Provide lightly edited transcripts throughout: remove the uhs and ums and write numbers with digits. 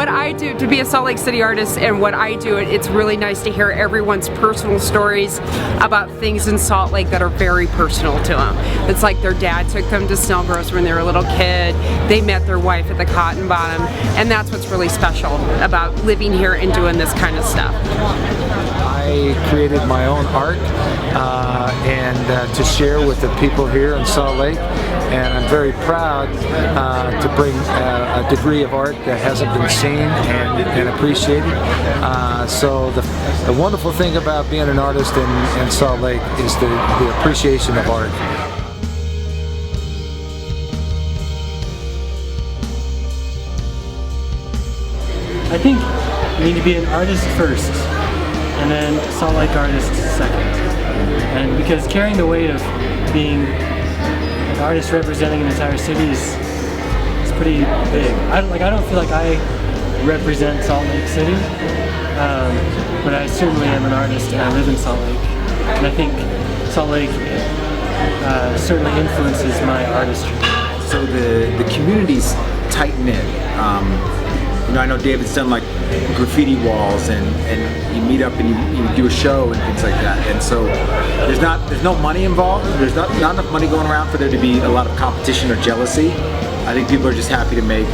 what I do to be a Salt Lake City artist and what I do, it's really nice to hear everyone's personal stories about things in Salt Lake that are very personal to them. It's like their dad took them to Snellgroves when they were a little kid, they met their wife at the Cotton Bottom, and that's what's really special about living here and doing this kind of stuff. I created my own art and to share with the people here in Salt Lake, and I'm very proud to bring a degree of art that hasn't been seen and appreciated. So the wonderful thing about being an artist in Salt Lake is the appreciation of art. I think you need to be an artist first, and then Salt Lake artist second. And because carrying the weight of being an artist representing an entire city is pretty big. I don't feel like I represent Salt Lake City, but I certainly am an artist and I live in Salt Lake. And I think Salt Lake certainly influences my artistry. So the community's tight-knit. You know, I know David's done like graffiti walls and you meet up and you do a show and things like that. And so there's no money involved. There's not enough money going around for there to be a lot of competition or jealousy. I think people are just happy to make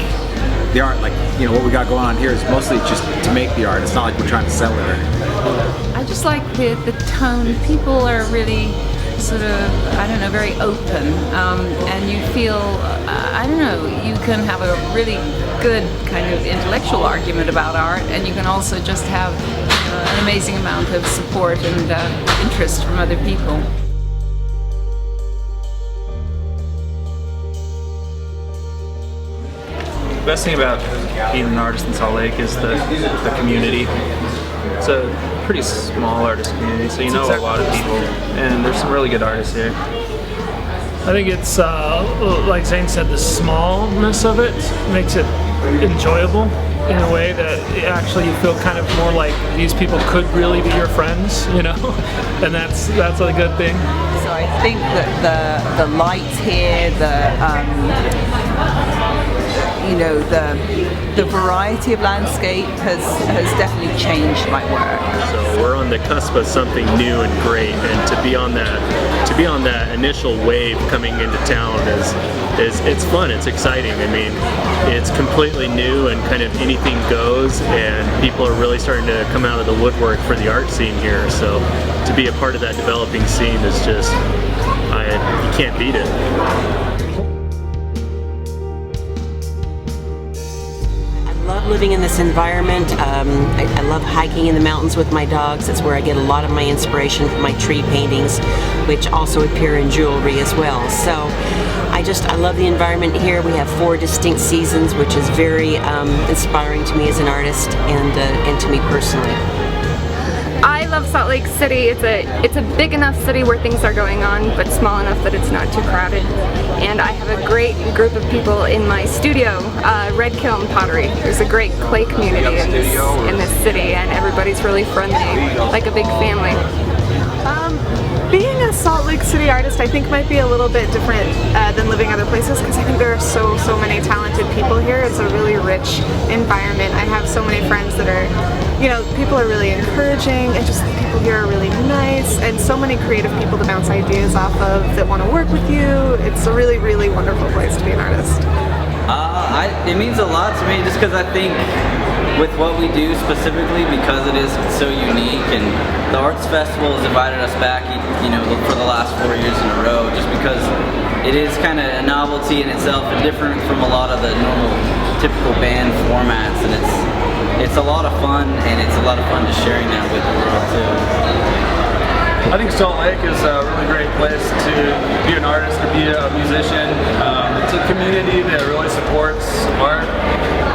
the art. Like, you know, what we got going on here is mostly just to make the art. It's not like we're trying to sell it or anything. I just like the tone. People are really sort of, I don't know, very open, and you feel, I don't know, you can have a really good kind of intellectual argument about art, and you can also just have an amazing amount of support and interest from other people. The best thing about being an artist in Salt Lake is the community. It's a pretty small artist community, so you know a lot of people, and there's some really good artists here. I think it's, like Zane said, the smallness of it makes it enjoyable in a way that actually you feel kind of more like these people could really be your friends, you know, and that's a good thing. So I think that the lights here, you know, the variety of landscape has definitely changed my work. So we're on the cusp of something new and great, and to be on that initial wave coming into town is it's fun, it's exciting. I mean, it's completely new and kind of anything goes, and people are really starting to come out of the woodwork for the art scene here. So to be a part of that developing scene is just, you can't beat it. I love living in this environment. I love hiking in the mountains with my dogs. That's where I get a lot of my inspiration from my tree paintings, which also appear in jewelry as well. So I love the environment here. We have 4 distinct seasons, which is very inspiring to me as an artist and to me personally. I love Salt Lake City. It's a big enough city where things are going on, but small enough that it's not too crowded. And I have a great group of people in my studio, Red Kiln Pottery. There's a great clay community in this city, and everybody's really friendly, like a big family. Being a Salt Lake City artist, I think, might be a little bit different than living other places, because I think there are so many talented people here. It's a really rich environment. I have so many friends that are, you know, people are really encouraging, and just the people here are really nice, and so many creative people to bounce ideas off of that want to work with you. It's a really, really wonderful place to be an artist. It means a lot to me, just because I think with what we do specifically, because it is so unique, and the Arts Festival has invited us back, you know, for the last 4 years in a row, just because it is kind of a novelty in itself and different from a lot of the normal typical band formats, and it's a lot of fun, and it's a lot of fun just sharing that with the world too. I think Salt Lake is a really great place to be an artist or be a musician. It's a community that really supports art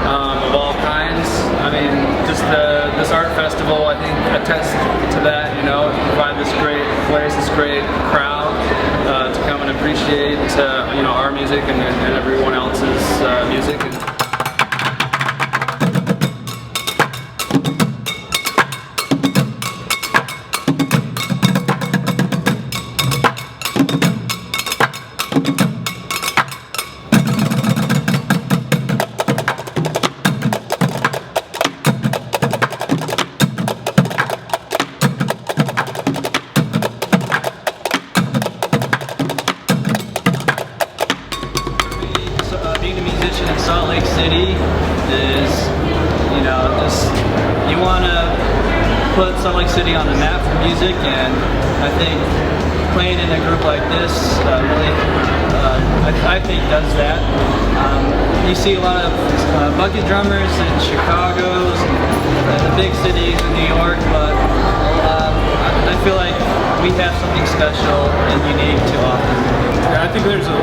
of all kinds. I mean, just this art festival, I think, attests to that. You know, to provide this great place, this great crowd to come and appreciate, you know, our music and everyone else's music. put Salt Lake City on the map for music, and I think playing in a group like this really, I think, does that. You see a lot of bucket drummers in Chicago, and the big cities in New York, but I feel like we have something special and unique to offer. Yeah, I think there's a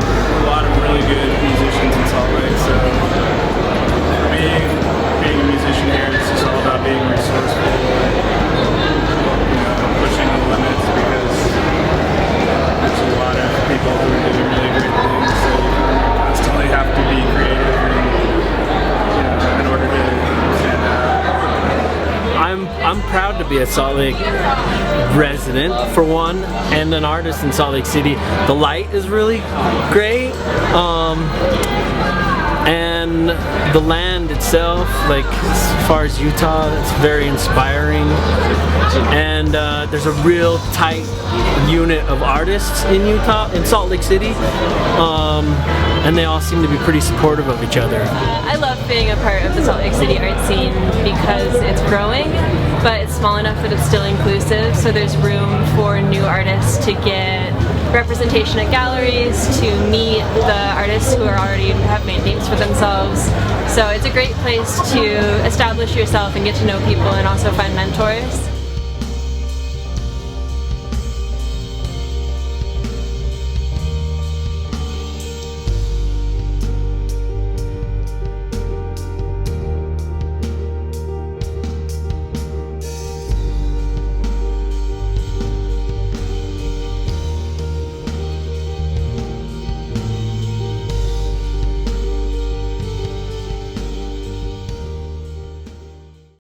lot of really good musicians in Salt Lake, so being a musician here, it's just all about being resourceful and pushing the limits, because there's a lot of people who are doing really great things, so you constantly have to be creative in order to stand out. I'm proud to be a Salt Lake resident, for one, and an artist in Salt Lake City. The light is really great, and the land itself, like as far as Utah, it's very inspiring, and there's a real tight unit of artists in Utah, in Salt Lake City, and they all seem to be pretty supportive of each other. I love being a part of the Salt Lake City art scene because it's growing, but it's small enough that it's still inclusive, so there's room for new artists to get representation at galleries, to meet the artists who already have made names for themselves. So it's a great place to establish yourself and get to know people and also find mentors.